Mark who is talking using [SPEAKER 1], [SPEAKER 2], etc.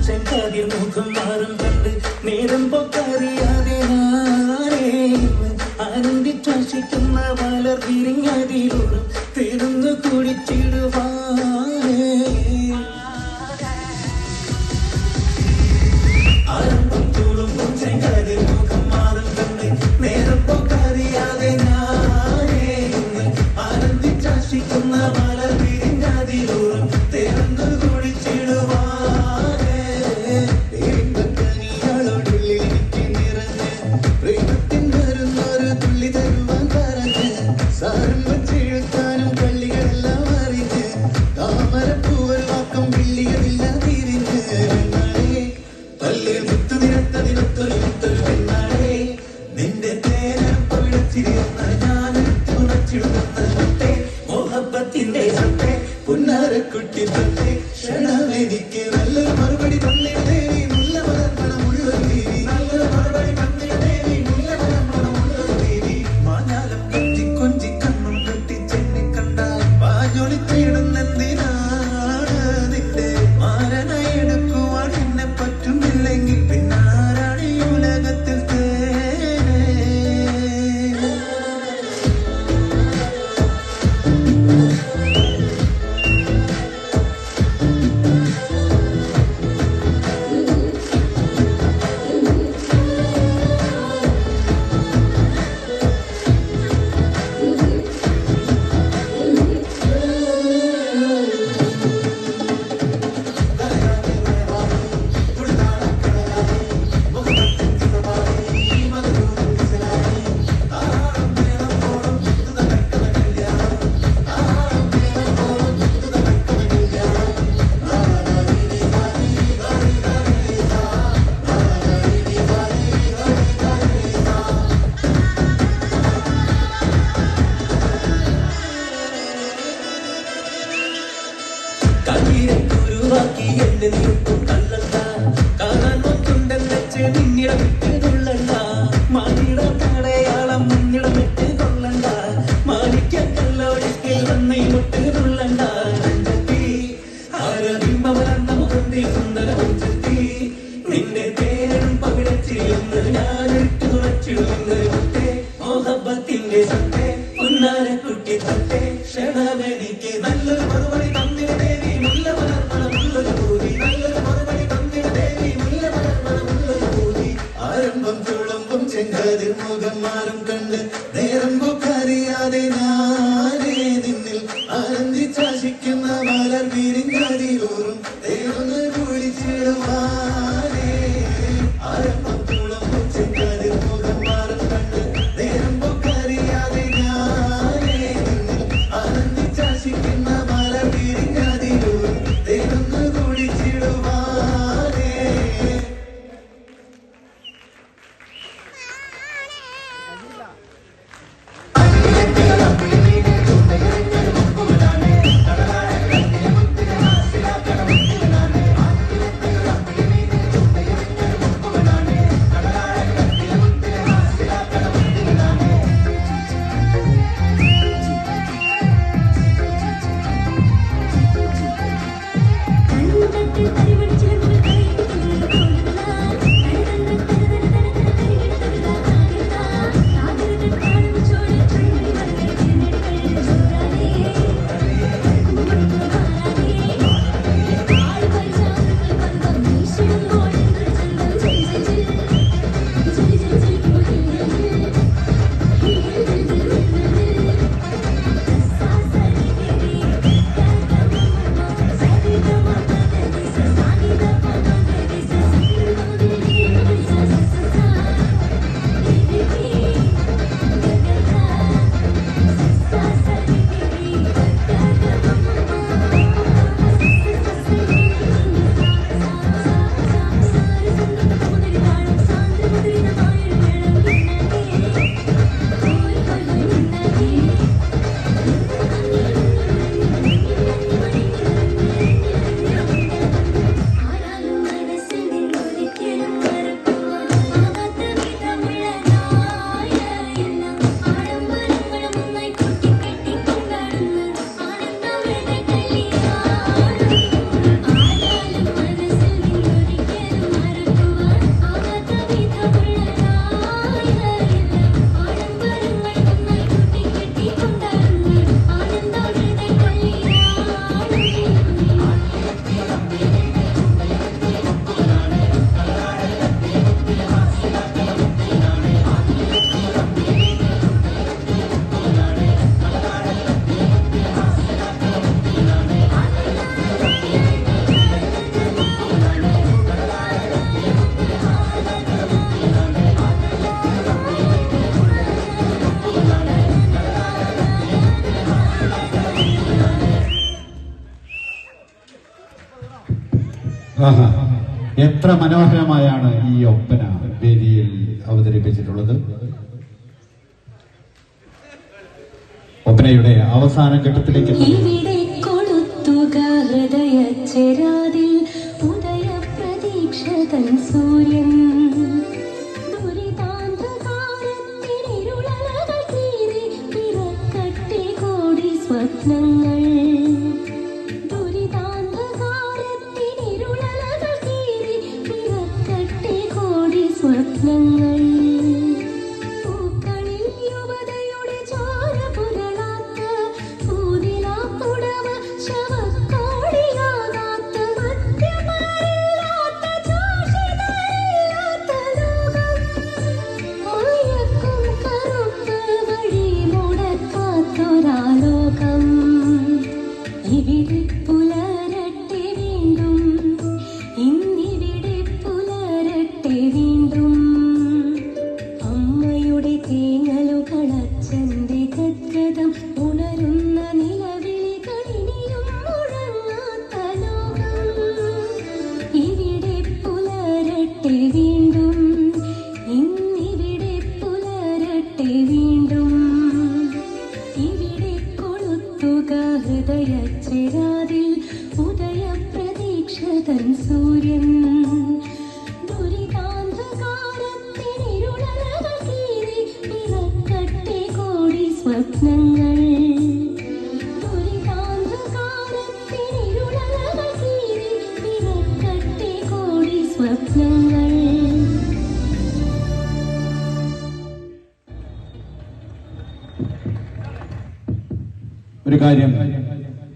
[SPEAKER 1] ചെങ്കാതിൽ മുഖം മാറും കണ്ട് നേരം പൊക്കറിയാതെ ആനന്ദിച്ചാശിക്കുന്ന വളർ വിരിഞ്ഞതിലൂറും തേടുന്നു കുടിച്ചിടുവാനേ ആരംഭം തുളുമ്പും ചെങ്കാതിൽ മുഖം മാറും കണ്ട് നേരം പൊക്കറിയാതെ ആനന്ദിച്ചാശിക്കുന്ന വളർ വിരിഞ്ഞതിലൂറും തേടുന്നു പുന്നാരക്കുട്ടി തന്നെ ക്ഷണമെനിക്ക് നല്ലൊരു മറുപടി തന്നിടേ മുല്ല മലർമണമുള്ളൊരു ദേവി നല്ലൊരു മറുപടി തന്നിടേ മുല്ല മലർമണമുള്ളൊരു ദേവി മാഞ്ഞാലം കെട്ടി കൊഞ്ചി കണ്ണും കെട്ടി ചെന്നി കണ്ടാൽ പാഞ്ഞൊളിച്ചിടുന്നെന്തിനാണ് നിന്റെ മാരനായി എടുക്കുവാൻ എന്നെ പറ്റുന്നില്ലെങ്കിൽ പിന്നാരാണ് ഈ ഉലകത്തിൽ കുരുവാക്കി എന്നെ നീക്കും കല്ലണ്ട കാണാൻ നോക്കുണ്ടെന്നെച്ച് നിന്നിടമിട്ട് കൊള്ളണ്ട മാനിട കടയാളം മുന്നിടമിട്ട് കൊള്ളണ്ട മാണിക്ക കല്ലോടിക്കൽ വന്നൈ മുട്ട് കൊള്ളണ്ട അഞ്ചത്തി ആരബിംബമലർന്ന മുഖന്തി സുന്ദര അഞ്ചത്തി നിന്റെ പേരും പവിടച്ചിരുന്ന് ഞാനിട്ട് തുറച്ചിടുന്ന് മുട്ടേ മോഹബത്തിന്റെ സത്തേ പുന്നാരക്കുട്ടി തട്ടേ ക്ഷണമെനിക്ക് നല്ലൊരു മറുപടി തന്നിടേ ആരംഭം തുളുമ്പും ചെങ്കാതിൽ മുഖം മാറും കണ്ട് നേരം പൊക്കറിയാതെ ഞാനേ നിന്നിൽ ആനന്ദിച്ചാശിക്കുന്ന മലർ വിരിഞ്ഞതിലൂറും തേടുന്നു കുളിച്ചിടുവാനേ ആരംഭം തുളുമ്പും ചെങ്കാതിൽ മുഖം മാറും കണ്ട് നേരം പൊക്കറിയാതെ ഞാനേ നിന്നിൽ ആനന്ദിച്ചാശിക്കുന്ന മലർ വിരിഞ്ഞതിലൂറും തേടുന്നു കുളിച്ചിടുവാനേ
[SPEAKER 2] എത്ര മനോഹരമായാണ് ഈ ഒപ്പന വേദിയിൽ അവതരിപ്പിച്ചിട്ടുള്ളത്. ഒപ്പനയുടെ അവസാന ഘട്ടത്തിലേക്ക്
[SPEAKER 3] സൂര്യൻ സ്വപ്നങ്ങൾ ദുരിതാന്ധകാരത്തിനിരുളകൾ കീറി പിറക്കട്ടെ കോടി സ്വപ്നങ്ങൾ പൂക്കളിൽ യുവതയുടെ ചോര പുരളാത്ത പൂതിലാപ്പുടവ ശവക്കോടിയാകാത്ത മദ്യമാരില്ലാത്ത ചാഷിതരില്ലാത്ത ലോകം മയക്കും കറുപ്പ് വഴി മുടക്കാത്തൊരാലോകം ഇവിടെ പുലരട്ടെ വീണ്ടും ഇന്നിവിടെ പുലരട്ടെ വീണ്ടും അമ്മയുടെ തേങ്ങലുകൾ അച്ഛന്റെ ഗദ്ഗതം ഉണരുന്ന നിലവിളികൾ ഇനിയും മുഴങ്ങാത്ത ലോകം ഇവിടെ പുലരട്ടെ വീണ്ടും ഇന്നിവിടെ പുലരട്ടെ വീണ്ടും ഇവിടെ കൊളുത്തുക ഹൃദയച്ചിരാതിൽ ഉദയപ്രതീക്ഷതൻ സൂര്യൻ ദുരിതാന്ധകാരത്തിനിരുളകൾ കീറി പിറക്കട്ടെ കോടി സ്വപ്നങ്ങൾ ദുരിതാന്ധകാരത്തിനിരുളകൾ കീറി പിറക്കട്ടെ കോടി സ്വപ്നങ്ങൾ.
[SPEAKER 2] ഒരു കാര്യം